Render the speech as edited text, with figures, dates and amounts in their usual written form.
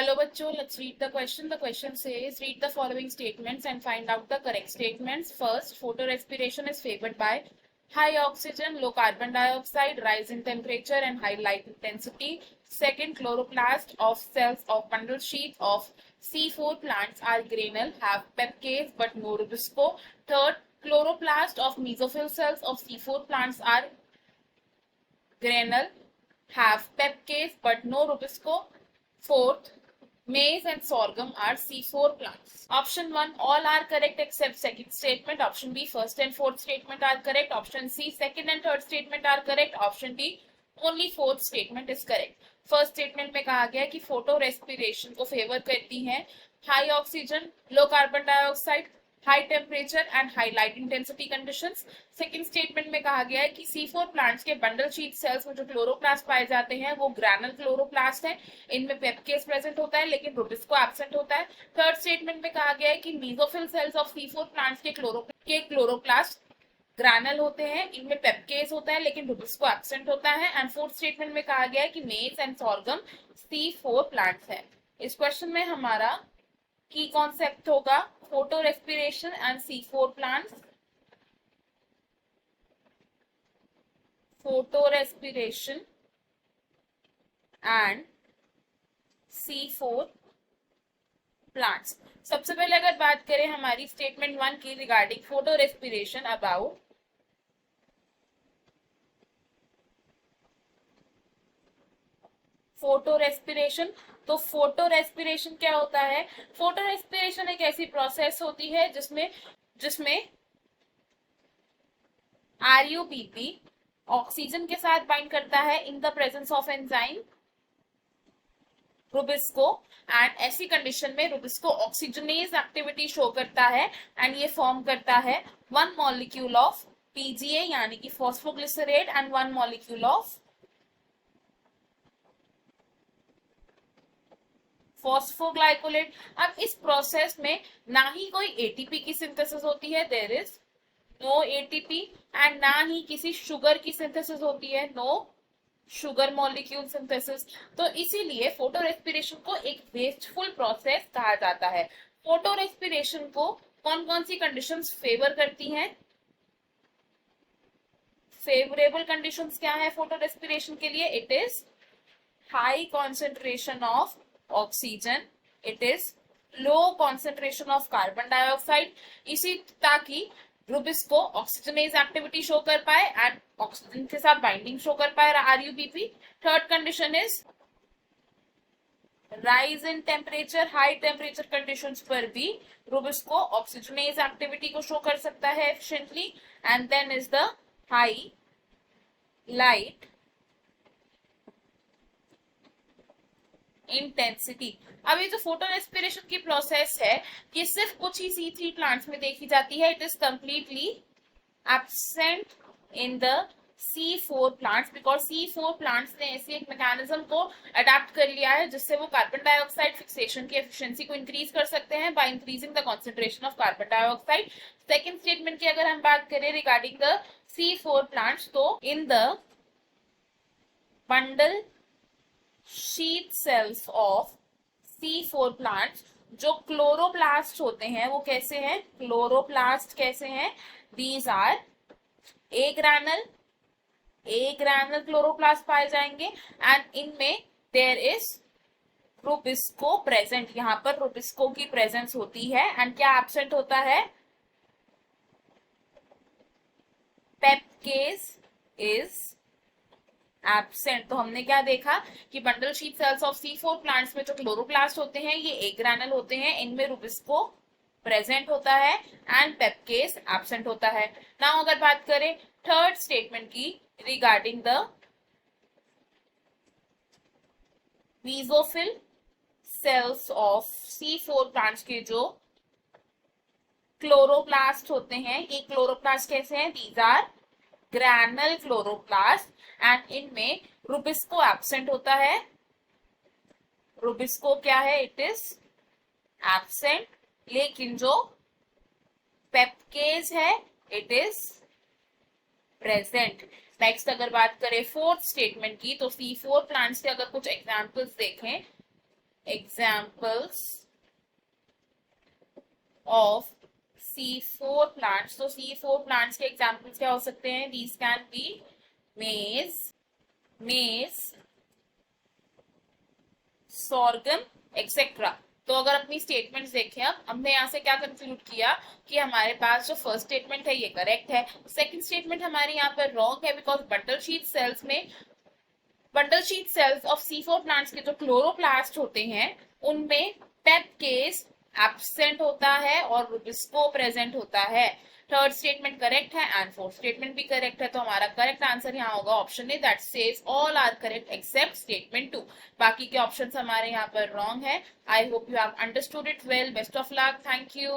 Hello bachcho, let's read the question. The question says, read the following statements and find out the correct statements. First, photorespiration is favored by high oxygen, low carbon dioxide, rise in temperature and high light intensity. Second, chloroplast of cells of bundle sheath of C4 plants are granule, have pepcase but no rubisco. Third, chloroplast of mesophyll cells of C4 plants are granule, have pepcase but no rubisco. Fourth, maize and sorghum are C4 plants. Option 1, all are correct except second statement. Option B, first and fourth statement are correct. Option C, second and third statement are correct. Option D, only fourth statement is correct. First statement में कहा गया कि photo respiration को favour करती हैं high oxygen, low carbon dioxide, high temperature and high light intensity conditions. Second statement में कहा गया है कि C4 प्लांट्स के बंडल शीट सेल्स में जो क्लोरोप्लास्ट पाए जाते हैं वो ग्रैनुल क्लोरोप्लास्ट है, इनमें पेप्केस प्रेजेंट होता है लेकिन रुबिस्को एब्सेंट होता है। थर्ड स्टेटमेंट में कहा गया है कि mesophyll cells of C4 plants के क्लोरोप्लास्ट ग्रैनुल होते हैं, इनमें पेप्केस होता है लेकिन रुबिस्को एब्सेंट होता है। एंड फोर्थ स्टेटमेंट में कहा गया है कि मेज एंड सॉर्गम C4 प्लांट्स है। इस क्वेश्चन में हमारा की कॉन्सेप्ट होगा photo respiration and C4 plants. Photo respiration and C4 plants. सबसे पहले अगर बात करें हमारी स्टेटमेंट 1 की regarding photo respiration about photo respiration, तो फोटो रेस्पिरेशन क्या होता है? फोटो रेस्पिरेशन एक ऐसी प्रोसेस होती है जिसमें RUBP ऑक्सीजन के साथ बाइंड करता है in the presence of enzyme Rubisco, and ऐसी कंडीशन में रुबिस्को ऑक्सीजनेज एक्टिविटी शो करता है एंड ये फॉर्म करता है वन मॉलिक्यूल ऑफ PGA यानी कि phosphoglycerate and one molecule of phosphoglycolate. अब इस प्रोसेस में ना ही कोई ATP की सिंथेसिस होती है, there is no ATP, and ना ही किसी शुगर की सिंथेसिस होती है, नो शुगर मॉलिक्यूल सिंथेसिस। तो इसीलिए फोटो रेस्पिरेशन को एक वेस्टफुल प्रोसेस कहा जाता है। फोटो रेस्पिरेशन को कौन कौन सी कंडीशंस फेवर करती हैं? फेवरेबल कंडीशंस क्या है फोटो रेस्पिरेशन के लिए? It is high concentration of oxygen, it is low concentration of carbon dioxide, इसी ताकि रुबिस्को ऑक्सीजनेज एक्टिविटी शो कर पाए एंड ऑक्सीजन के साथ बाइंडिंग शो कर पाए RUBP। Third condition is rise in temperature, high temperature conditions पर भी रुबिस्को ऑक्सीजनेज एक्टिविटी को शो कर सकता है efficiently. And then is the high light intensity. अब ये जो फोटो रेस्पिरेशन की प्रोसेस है ये सिर्फ कुछ ही C3 प्लांट्स में देखी जाती है, it is completely absent in the C4 plants because C4 plants ने ऐसी एक मैकेनिज्म को अडेप्ट कर लिया है जिससे वो कार्बन डाइऑक्साइड फिक्सेशन की एफिशिएंसी को इंक्रीज कर सकते हैं by increasing the concentration of carbon dioxide. Second statement की अगर हम बात करें रिगार्डिंग द C4 प्लांट्स, तो in the bundle sheath cells of C4 plants जो क्लोरोप्लास्ट होते हैं वो कैसे हैं? क्लोरोप्लास्ट कैसे हैं? These are agranal chloroplast पाए जाएंगे एंड इनमें देयर इज रुबिस्को प्रेजेंट, यहां पर रुबिस्को की प्रेजेंस होती है एंड क्या एब्सेंट होता है? पेप्केस इज एब्सेंट। तो हमने क्या देखा कि bundle sheath cells of C4 plants में जो क्लोरोप्लास्ट होते हैं ये ए ग्रैनुल होते हैं, इनमें रुबिस्को प्रेजेंट होता है एंड पेप्केस एब्सेंट होता है। नाउ अगर बात करें थर्ड स्टेटमेंट की regarding the mesophyll cells of C4 plants के जो क्लोरोप्लास्ट होते हैं ये क्लोरोप्लास्ट कैसे हैं? These are granal chloroplast and इनमें रुबिस्को एब्सेंट होता है। रुबिस्को क्या है? इट इज एब्सेंट, लेकिन जो पेप्केज है इट इज प्रेजेंट। नेक्स्ट अगर बात करें फोर्थ स्टेटमेंट की, तो C4 प्लांट्स के अगर कुछ एग्जांपल्स देखें एग्जाम्पल्स ऑफ C4 प्लांट्स। तो C4 प्लांट्स के एग्जाम्पल्स क्या हो सकते हैं? दीज कैन बी मेज, sorghum एक्सेट्रा। तो अगर अपनी स्टेटमेंट्स देखें, अब हमने यहाँ से क्या कंक्लूड किया कि हमारे पास जो फर्स्ट स्टेटमेंट है ये करेक्ट है, सेकंड स्टेटमेंट हमारी यहाँ पर रॉन्ग है, because bundle sheath cells of C4 plants के जो क्लोरोप्लास्ट होते हैं उनमें पेप केस एब्सेंट होता है और रुबिस्को प्रेजेंट होता है। थर्ड स्टेटमेंट करेक्ट है एंड फोर्थ स्टेटमेंट भी करेक्ट है, तो हमारा करेक्ट आंसर यहाँ होगा option A, that says all are correct except statement 2। बाकी के ऑप्शंस हमारे यहाँ पर रॉन्ग है। I hope you have understood it well. Best of luck. Thank you.